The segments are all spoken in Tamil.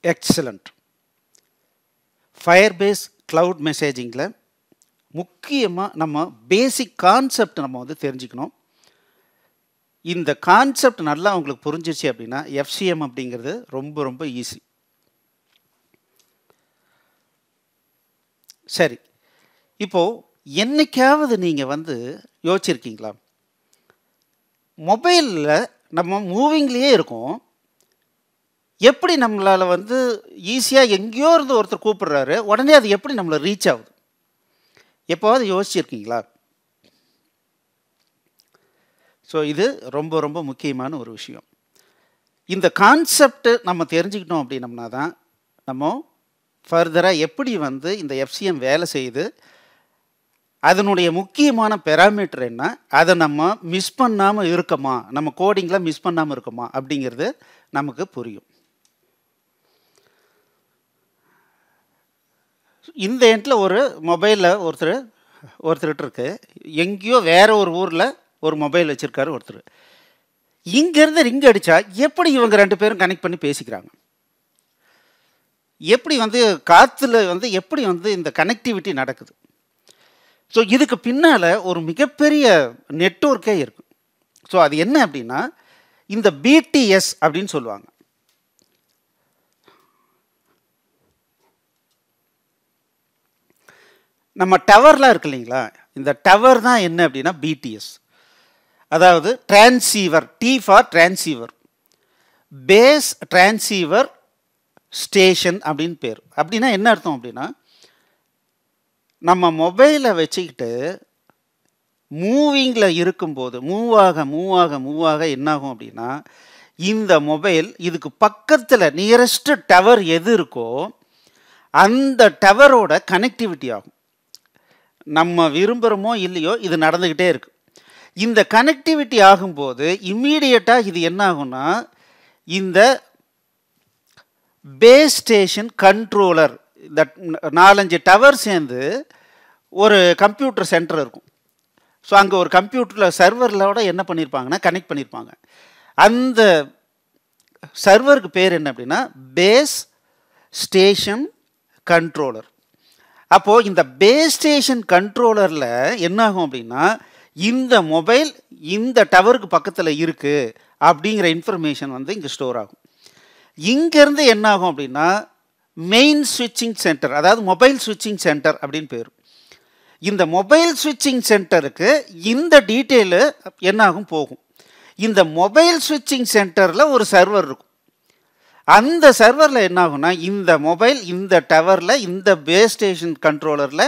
எக்ஸலண்ட். Firebase cloud messagingல முக்கியமாக நம்ம பேசிக் கான்செப்ட் நம்ம வந்து தெரிஞ்சுக்கணும். இந்த கான்செப்ட் நல்லா உங்களுக்கு புரிஞ்சிச்சு அப்படின்னா FCM அப்படிங்கிறது ரொம்ப ரொம்ப ஈஸி. சரி, இப்போது என்னைக்காவது நீங்கள் வந்து யோசிச்சிருக்கீங்களா, மொபைலில் நம்ம மூவிங்லேயே இருக்கோம், எப்படி நம்மளால் வந்து ஈஸியாக எங்கேயோ இருந்து ஒருத்தர் கூப்பிடுறாரு, உடனே அது எப்படி நம்மளை ரீச் ஆகுது? எப்போவாது யோசிச்சிருக்கீங்களா? ஸோ இது ரொம்ப ரொம்ப முக்கியமான ஒரு விஷயம். இந்த கான்செப்ட் நம்ம தெரிஞ்சுக்கிட்டோம் அப்படின்னம்னா தான் நம்ம ஃபர்தராக எப்படி வந்து இந்த FCM வேலை செய்யுது, அதனுடைய முக்கியமான பெராமீட்டர் என்ன, அதை நம்ம மிஸ் பண்ணாமல் இருக்கோமா, நம்ம கோடிங்கில் மிஸ் பண்ணாமல் இருக்கோமா அப்படிங்கிறது நமக்கு புரியும். இந்த எண்டில் ஒரு மொபைலில் ஒருத்தர்கிட்ட இருக்கு, எங்கேயோ வேற ஒரு ஊரில் ஒரு மொபைல் வச்சுருக்காரு ஒருத்தர். இங்கேருந்து ரிங் அடித்தா எப்படி இவங்க ரெண்டு பேரும் கனெக்ட் பண்ணி பேசிக்கிறாங்க, எப்படி வந்து காற்றுல வந்து எப்படி வந்து இந்த கனெக்டிவிட்டி நடக்குது? ஸோ இதுக்கு பின்னால் ஒரு மிகப்பெரிய நெட்வொர்க்கே இருக்கு. ஸோ அது என்ன அப்படின்னா இந்த BTS அப்படின்னு சொல்லுவாங்க. நம்ம டவர்லாம் இருக்கு இல்லைங்களா, இந்த டவர் தான் என்ன அப்படின்னா BTS, அதாவது transceiver, T for transceiver, base transceiver station அப்படின்னு பேர். அப்படின்னா என்ன அர்த்தம் அப்படின்னா, நம்ம மொபைலை வச்சுக்கிட்டு மூவிங்கில் இருக்கும்போது மூவாக என்னாகும் அப்படின்னா, இந்த மொபைல் இதுக்கு பக்கத்தில் நியரஸ்ட் டவர் எது இருக்கோ அந்த டவரோட கனெக்டிவிட்டி ஆகும். நம்ம விரும்புகிறோமோ இல்லையோ இது நடந்துக்கிட்டே இருக்கு. இந்த கனெக்டிவிட்டி ஆகும்போது இம்மீடியட்டாக இது என்ன ஆகும்னா, இந்த பேஸ் ஸ்டேஷன் கண்ட்ரோலர், இந்த 4-5 டவர் சேர்ந்து ஒரு கம்ப்யூட்டர் சென்டர் இருக்கும். ஸோ அங்கே ஒரு கம்ப்யூட்டரில் சர்வரிலோட என்ன பண்ணியிருப்பாங்கன்னா கனெக்ட் பண்ணியிருப்பாங்க. அந்த சர்வருக்கு பேர் என்ன அப்படின்னா பேஸ் ஸ்டேஷன் கண்ட்ரோலர். அப்போது இந்த பேஸ் ஸ்டேஷன் கண்ட்ரோலரில் என்னாகும் அப்படின்னா, இந்த மொபைல் இந்த டவருக்கு பக்கத்தில் இருக்குது அப்படிங்கிற இன்ஃபர்மேஷன் வந்து இங்கே ஸ்டோர் ஆகும். இங்கேருந்து என்ன ஆகும் அப்படின்னா மெயின் ஸ்விட்சிங் சென்டர், அதாவது மொபைல் ஸ்விட்சிங் சென்டர் அப்படின்னு பேர். இந்த மொபைல் ஸ்விட்சிங் சென்டருக்கு இந்த டீட்டெயிலு என்ன ஆகும் போகும். இந்த மொபைல் ஸ்விட்சிங் சென்டரில் ஒரு சர்வர் இருக்கும். அந்த சர்வரில் என்ன ஆகும்னா இந்த மொபைல் இந்த டவரில் இந்த பேஸ் ஸ்டேஷன் கண்ட்ரோலரில்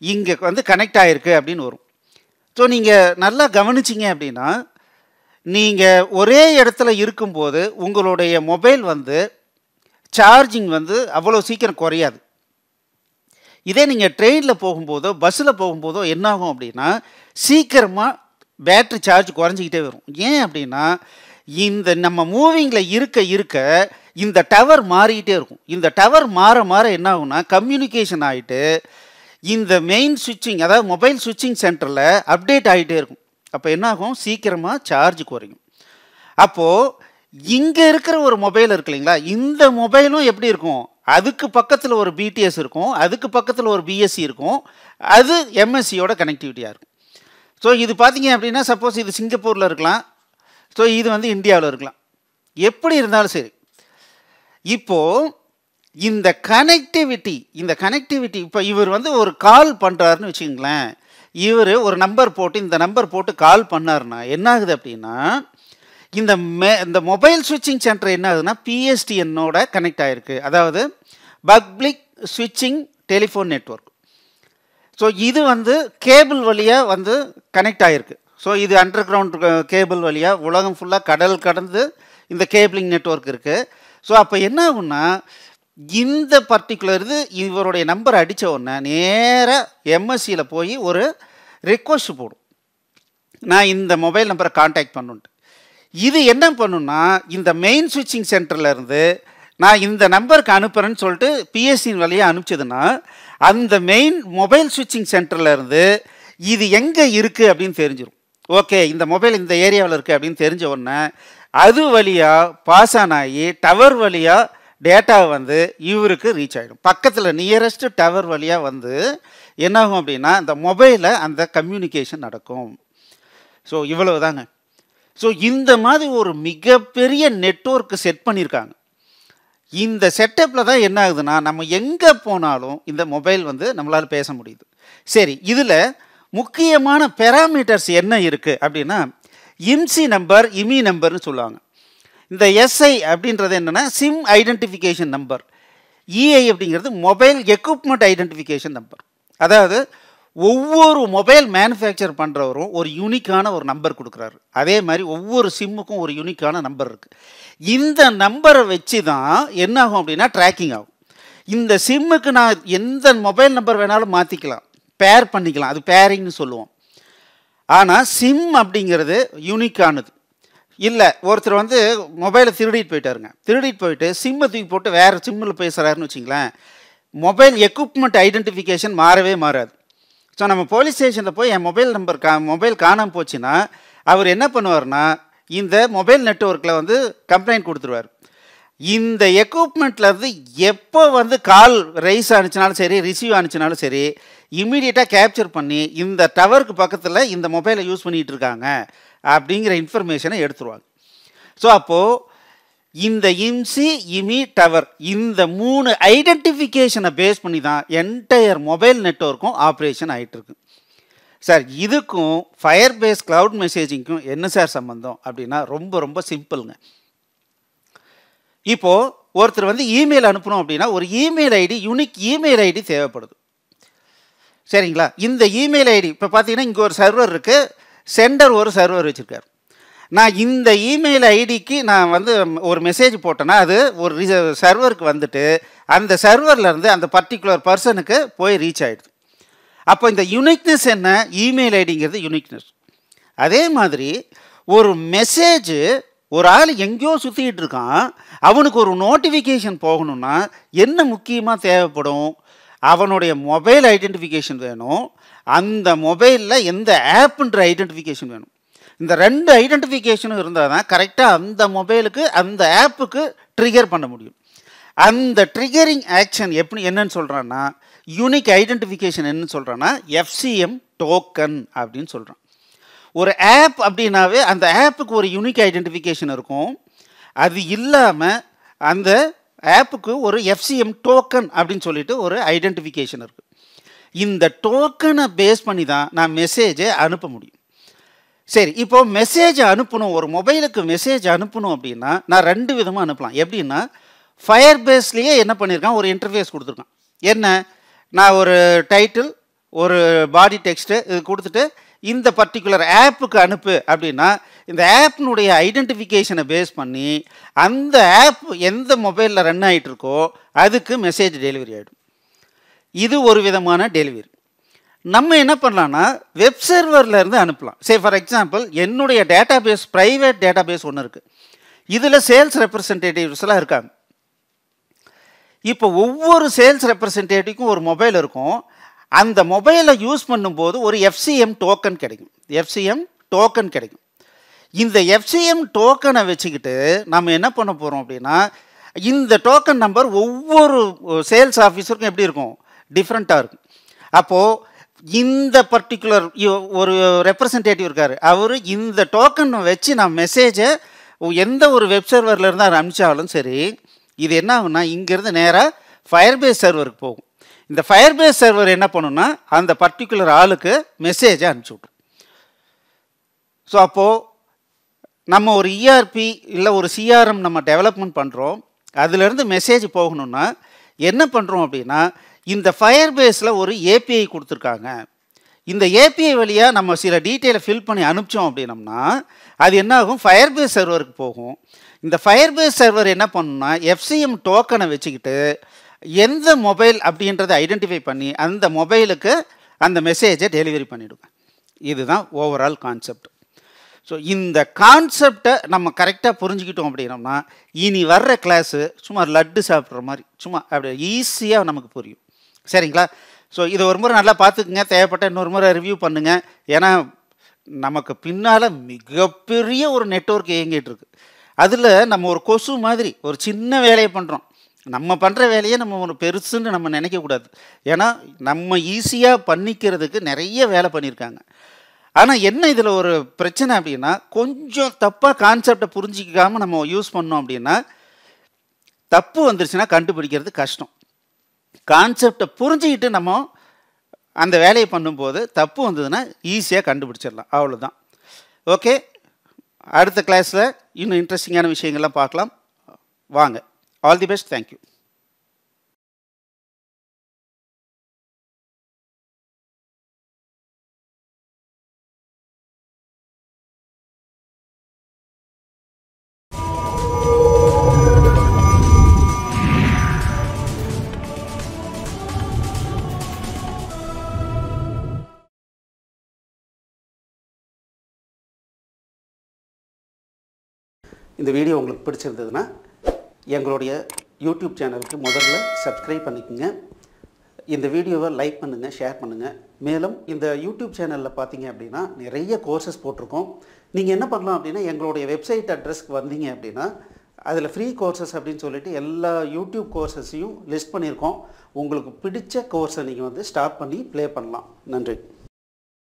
இங்கே வந்து கனெக்ட் ஆகிருக்கு அப்படின்னு வரும். ஸோ நீங்கள் நல்லா கவனிச்சிங்க அப்படின்னா, நீங்கள் ஒரே இடத்துல இருக்கும்போது உங்களுடைய மொபைல் வந்து சார்ஜிங் வந்து அவ்வளோ சீக்கிரம் குறையாது. இதே நீங்கள் ட்ரெயினில் போகும்போதோ பஸ்ஸில் போகும்போதோ என்னாகும் அப்படின்னா சீக்கிரமாக பேட்ரி சார்ஜ் குறைஞ்சிக்கிட்டே வரும். ஏன் அப்படின்னா இந்த நம்ம மூவிங்கில் இருக்க இந்த டவர் மாறிக்கிட்டே இருக்கும். இந்த டவர் மாற என்ன ஆகும்னா கம்யூனிகேஷன் ஆகிட்டு இந்த மெயின் ஸ்விட்சிங், அதாவது மொபைல் ஸ்விட்சிங் சென்டரில் அப்டேட் ஆகிட்டே இருக்கும். அப்போ என்னாகும், சீக்கிரமாக சார்ஜ் குறையும். அப்போது இங்கே இருக்கிற ஒரு மொபைல் இருக்கு இல்லைங்களா, இந்த மொபைலும் எப்படி இருக்கும், அதுக்கு பக்கத்தில் ஒரு BTS இருக்கும், அதுக்கு பக்கத்தில் ஒரு BSC இருக்கும், அது MSCயோட கனெக்டிவிட்டியாக இருக்கும். ஸோ இது பார்த்தீங்க அப்படின்னா சப்போஸ் இது சிங்கப்பூரில் இருக்கலாம், ஸோ இது வந்து இந்தியாவில் இருக்கலாம், எப்படி இருந்தாலும் சரி. இப்போது இந்த கனெக்டிவிட்டி இப்போ இவர் வந்து ஒரு கால் பண்ணுறாருன்னு வச்சுங்களேன், இவர் ஒரு நம்பர் போட்டு இந்த நம்பர் போட்டு கால் பண்ணாருன்னா என்ன ஆகுது அப்படின்னா இந்த மொபைல் ஸ்விட்சிங் சென்டர் என்ன ஆகுதுன்னா PSTNோட கனெக்ட் ஆகிருக்கு, அதாவது பப்ளிக் ஸ்விட்சிங் டெலிஃபோன் நெட்வொர்க். ஸோ இது வந்து கேபிள் வழியாக வந்து கனெக்ட் ஆகிருக்கு. ஸோ இது அண்டர் கிரவுண்ட் கேபிள் வழியாக உலகம் ஃபுல்லாக கடல் கடந்து இந்த கேபிளிங் நெட்வொர்க் இருக்குது. ஸோ அப்போ என்ன ஆகுன்னா இந்த பர்டிகுலர் இவருடைய நம்பர் அடித்த உடனே நேராக MSCயில் போய் ஒரு ரெக்வஸ்ட் போடும், நான் இந்த மொபைல் நம்பரை கான்டாக்ட் பண்ணுன்ட்டு. இது என்ன பண்ணுன்னா இந்த மெயின் ஸ்விட்சிங் சென்டர்லேருந்து நான் இந்த நம்பருக்கு அனுப்புகிறேன்னு சொல்லிட்டு PSN வழியாக அனுப்பிச்சதுன்னா அந்த மெயின் மொபைல் ஸ்விட்சிங் சென்டர்லேருந்து இது எங்கே இருக்குது அப்படின்னு தெரிஞ்சிடும். ஓகே, இந்த மொபைல் இந்த ஏரியாவில் இருக்குது அப்படின்னு தெரிஞ்ச உடனே அது வழியாக பாஸ் ஆகி டவர் வழியாக டேட்டா வந்து இவருக்கு ரீச் ஆகிடும். பக்கத்தில் நியரஸ்ட் டவர் வழியாக வந்து என்னாகும் அப்படின்னா இந்த மொபைலில் அந்த கம்யூனிகேஷன் நடக்கும். ஸோ இவ்வளவு தாங்க. ஸோ இந்த மாதிரி ஒரு மிகப்பெரிய நெட்வொர்க்கு செட் பண்ணியிருக்காங்க. இந்த செட்டப்பில் தான் என்ன ஆகுதுன்னா நம்ம எங்கே போனாலும் இந்த மொபைல் வந்து நம்மளால் பேச முடியுது. சரி, இதில் முக்கியமான பெராமீட்டர்ஸ் என்ன இருக்குது அப்படின்னா இம்சி நம்பர், இமி நம்பர்னு சொல்லுவாங்க. இந்த எஸ்ஐ அப்படின்றது என்னென்னா சிம் ஐடென்டிஃபிகேஷன் நம்பர், இஐ அப்படிங்கிறது மொபைல் எக்யூப்மெண்ட் ஐடென்டிஃபிகேஷன் நம்பர். அதாவது ஒவ்வொரு மொபைல் மேனுஃபேக்சர் பண்ணுறவரும் ஒரு யூனிக்கான ஒரு நம்பர் கொடுக்குறாரு. அதே மாதிரி ஒவ்வொரு சிம்முக்கும் ஒரு யூனிக்கான நம்பர் இருக்குது. இந்த நம்பரை வச்சு தான் என்ன ஆகும் அப்படின்னா ட்ராக்கிங் ஆகும். இந்த சிம்முக்கு நான் எந்த மொபைல் நம்பர் வேணாலும் மாற்றிக்கலாம், பேர் பண்ணிக்கலாம், அது பேரிங்னு சொல்லுவோம். ஆனால் சிம் அப்படிங்கிறது யூனிக்கானது. இல்லை, ஒருத்தர் வந்து மொபைலை திருடிட்டு போயிட்டாருங்க. திருடிட்டு போயிட்டு சிம்மை தூக்கி போட்டு வேறு சிம்மில் பேசுகிறாருன்னு வச்சிங்களேன், மொபைல் எக்யூப்மெண்ட் ஐடென்டிஃபிகேஷன் மாறவே மாறாது. ஸோ நம்ம போலீஸ் ஸ்டேஷனில் போய் என் மொபைல் காணாமல் போச்சுன்னா அவர் என்ன பண்ணுவார்னா இந்த மொபைல் நெட்வொர்க்கில் வந்து கம்ப்ளைண்ட் கொடுத்துருவார். இந்த எக்யூப்மெண்ட்லேருந்து எப்போ வந்து கால் ரைஸ் ஆனிச்சினாலும் சரி, ரிசீவ் ஆனிச்சினாலும் சரி, இம்மீடியட்டாக கேப்சர் பண்ணி இந்த டவருக்கு பக்கத்தில் இந்த மொபைலை யூஸ் பண்ணிகிட்டு இருக்காங்க அப்படிங்கிற இன்ஃபர்மேஷனை எடுத்துருவாங்க. ஸோ அப்போது இந்த இம்சி, இமி, டவர் இந்த 3 ஐடென்டிஃபிகேஷனை பேஸ் பண்ணி தான் என்டையர் மொபைல் நெட்வொர்க்கும் ஆப்ரேஷன் ஆகிட்டுருக்கு. சார், இதுக்கும் ஃபயர்பேஸ் க்ளவுட் மெசேஜிங்க்கும் என்ன சார் சம்மந்தம் அப்படின்னா ரொம்ப ரொம்ப சிம்பிளுங்க. இப்போது ஒருத்தர் வந்து இமெயில் அனுப்பணும் அப்படின்னா ஒரு email ID, unique email ID தேவைப்படுது. சரிங்களா? இந்த இமெயில் ஐடி இப்போ பார்த்தீங்கன்னா இங்கே ஒரு சர்வர் இருக்குது, சென்டர் ஒரு சர்வர் வச்சுருக்கார். நான் இந்த இமெயில் ஐடிக்கு நான் வந்து ஒரு மெசேஜ் போட்டேன்னா அது ஒரு சர்வருக்கு வந்துட்டு அந்த சர்வர்லேருந்து அந்த பர்டிகுலர் பர்சனுக்கு போய் ரீச் ஆகிடுது. அப்போ இந்த யூனிக்னஸ் என்ன? இமெயில் ஐடிங்கிறது யூனிக்னஸ். அதே மாதிரி ஒரு மெசேஜ் ஒரு ஆள் எங்கேயோ சுற்றிக்கிட்டு இருக்கான், அவனுக்கு ஒரு நோட்டிஃபிகேஷன் போகணுன்னா என்ன முக்கியமாக தேவைப்படும்? அவனுடைய மொபைல் ஐடென்டிஃபிகேஷன் வேணும், அந்த மொபைலில் எந்த ஆப்புன்ற ஐடென்டிஃபிகேஷன் வேணும். இந்த 2 ஐடென்டிஃபிகேஷனும் இருந்தால் தான் கரெக்டாக அந்த மொபைலுக்கு அந்த ஆப்புக்கு ட்ரிகர் பண்ண முடியும். அந்த ட்ரிகரிங் ஆக்ஷன் என்னன்னு சொல்கிறான்னா யூனிக் ஐடென்டிஃபிகேஷன் என்னன்னு சொல்கிறான்னா எஃப்சிஎம் டோக்கன் அப்படின்னு சொல்கிறான். ஒரு ஆப் அப்படின்னாவே அந்த ஆப்புக்கு ஒரு யூனிக் ஐடென்டிஃபிகேஷன் இருக்கும். அது இல்லாமல் அந்த ஆப்புக்கு ஒரு எஃப்சிஎம் டோக்கன் அப்படின்னு சொல்லிட்டு ஒரு ஐடென்டிஃபிகேஷன் இருக்குது. இந்த டோக்கனை பேஸ் பண்ணி தான் நான் மெசேஜை அனுப்ப முடியும். சரி, இப்போது மெசேஜ் அனுப்பணும், ஒரு மொபைலுக்கு மெசேஜ் அனுப்பணும் அப்படின்னா நான் 2 விதமாக அனுப்பலாம். எப்படின்னா ஃபயர்பேஸ்லேயே என்ன பண்ணியிருக்கான், ஒரு இன்டர்ஃபேஸ் கொடுத்துருக்கான். என்ன, நான் ஒரு டைட்டில், ஒரு பாடி டெக்ஸ்ட்டு இது கொடுத்துட்டு இந்த பர்டிகுலர் ஆப்புக்கு அனுப்பு அப்படின்னா இந்த ஆப்னுடைய ஐடென்டிஃபிகேஷனை பேஸ் பண்ணி அந்த ஆப் எந்த மொபைலில் ரன் ஆகிட்டு இருக்கோ அதுக்கு மெசேஜ் டெலிவரி ஆகிடும். இது ஒரு விதமான டெலிவரி. நம்ம என்ன பண்ணலான்னா வெப் சர்வர்லேருந்து அனுப்பலாம். சே ஃபார் எக்ஸாம்பிள் என்னுடைய டேட்டாபேஸ், ப்ரைவேட் டேட்டாபேஸ் ஒன்று இருக்குது, இதில் சேல்ஸ் ரெப்ரசன்டேட்டிவ்ஸ்லாம் இருக்காங்க. இப்போ ஒவ்வொரு சேல்ஸ் ரெப்ரசன்டேட்டிவ்க்கும் ஒரு மொபைல் இருக்கும். அந்த மொபைலை யூஸ் பண்ணும்போது ஒரு எஃப்சிஎம் டோக்கன் கிடைக்கும். எஃப்சிஎம் டோக்கன் கிடைக்கும். இந்த எஃப்சிஎம் டோக்கனை வச்சுக்கிட்டு நம்ம என்ன பண்ண போகிறோம் அப்படின்னா இந்த டோக்கன் நம்பர் ஒவ்வொரு சேல்ஸ் ஆஃபீஸருக்கும் எப்படி இருக்கும், டிஃப்ரெண்ட்டாக இருக்கும். அப்போது இந்த பர்டிகுலர் ஒரு ரெப்ரசன்டேட்டிவ் இருக்கார், அவர் இந்த டோக்கனை வச்சு நான் மெசேஜை எந்த ஒரு வெப் சர்வரில் இருந்தால் அனுப்பிச்சாலும் சரி, இது என்ன ஆகுனா இங்கேருந்து நேராக ஃபயர்பேஸ் சர்வருக்கு போகும். இந்த ஃபயர்பேஸ் சர்வர் என்ன பண்ணுன்னா அந்த பர்டிகுலர் ஆளுக்கு மெசேஜை அனுப்பிச்சி விட்ரும். ஸோ அப்போது நம்ம ஒரு இஆர்பி இல்லை ஒரு சிஆர்எம் நம்ம டெவலப்மெண்ட் பண்ணுறோம், அதுலேருந்து மெசேஜ் போகணுன்னா என்ன பண்ணுறோம் அப்படின்னா இந்த ஃபயர்பேஸில் ஒரு ஏபிஐ கொடுத்துருக்காங்க. இந்த ஏபிஐ வழியாக நம்ம சில டீட்டெயிலை ஃபில் பண்ணி அனுப்பிச்சோம் அப்படின்னம்னா அது என்ன ஆகும், ஃபயர்பேஸ் சர்வருக்கு போகும். இந்த ஃபயர்பேஸ் சர்வர் என்ன பண்ணுன்னா எஃப்சிஎம் டோக்கனை வச்சுக்கிட்டு எந்த மொபைல் அப்படின்றத ஐடென்டிஃபை பண்ணி அந்த மொபைலுக்கு அந்த மெசேஜை டெலிவரி பண்ணிவிடுங்க. இதுதான் ஓவரால் கான்செப்ட். ஸோ இந்த கான்செப்டை நம்ம கரெக்டாக புரிஞ்சுக்கிட்டோம் அப்படின்னோம்னா இனி வர்ற கிளாஸு சும்மா லட்டு சாப்பிட்ற மாதிரி சும்மா அப்படி ஈஸியாக நமக்கு புரியும். சரிங்களா? ஸோ இதை ஒரு முறை நல்லா பார்த்துக்குங்க, தேவைப்பட்ட இன்னொரு முறை ரிவ்யூ பண்ணுங்கள். ஏன்னா நமக்கு பின்னால் மிகப்பெரிய ஒரு நெட்வொர்க் இயங்கிட்டு இருக்கு. அதில் நம்ம ஒரு கொசு மாதிரி ஒரு சின்ன வேலையை பண்ணுறோம், நம்ம பண்ணுற வேலையை நம்ம ஒரு பெருசுன்னு நம்ம நினைக்கக்கூடாது. ஏன்னா நம்ம ஈஸியாக பண்ணிக்கிறதுக்கு நிறைய வேலை பண்ணியிருக்காங்க. ஆனால் என்ன இதில் ஒரு பிரச்சனை அப்படின்னா, கொஞ்சம் தப்பாக கான்செப்டை புரிஞ்சிக்காமல் நம்ம யூஸ் பண்ணோம் அப்படின்னா தப்பு வந்துருச்சுன்னா கண்டுபிடிக்கிறது கஷ்டம். கான்செப்டை புரிஞ்சுக்கிட்டு நம்ம அந்த வேலையை பண்ணும்போது தப்பு வந்ததுன்னா ஈஸியாக கண்டுபிடிச்சிடலாம். அவ்வளோதான். ஓகே, அடுத்த கிளாஸில் இன்னும் இன்ட்ரெஸ்டிங்கான விஷயங்கள்லாம் பார்க்கலாம். வாங்க. All the best. தேங்க்யூ. இந்த வீடியோ உங்களுக்கு பிடிச்சிருந்ததுன்னா எங்களுடைய யூடியூப் சேனலுக்கு முதல்ல சப்ஸ்கிரைப் பண்ணிக்கோங்க. இந்த வீடியோவை லைக் பண்ணுங்கள், ஷேர் பண்ணுங்கள். மேலும் இந்த யூடியூப் சேனலில் பார்த்தீங்க அப்படின்னா நிறைய கோர்சஸ் போட்டிருக்கோம். நீங்கள் என்ன பண்ணலாம் அப்படின்னா, எங்களுடைய வெப்சைட் அட்ரஸ்க்கு வந்தீங்க அப்படின்னா அதில் ஃப்ரீ கோர்சஸ் அப்படின்னு சொல்லிட்டு எல்லா யூடியூப் கோர்சஸையும் லிஸ்ட் பண்ணியிருக்கோம். உங்களுக்கு பிடிச்ச கோர்ஸை நீங்கள் ஸ்டார்ட் பண்ணி ப்ளே பண்ணலாம். நன்றி.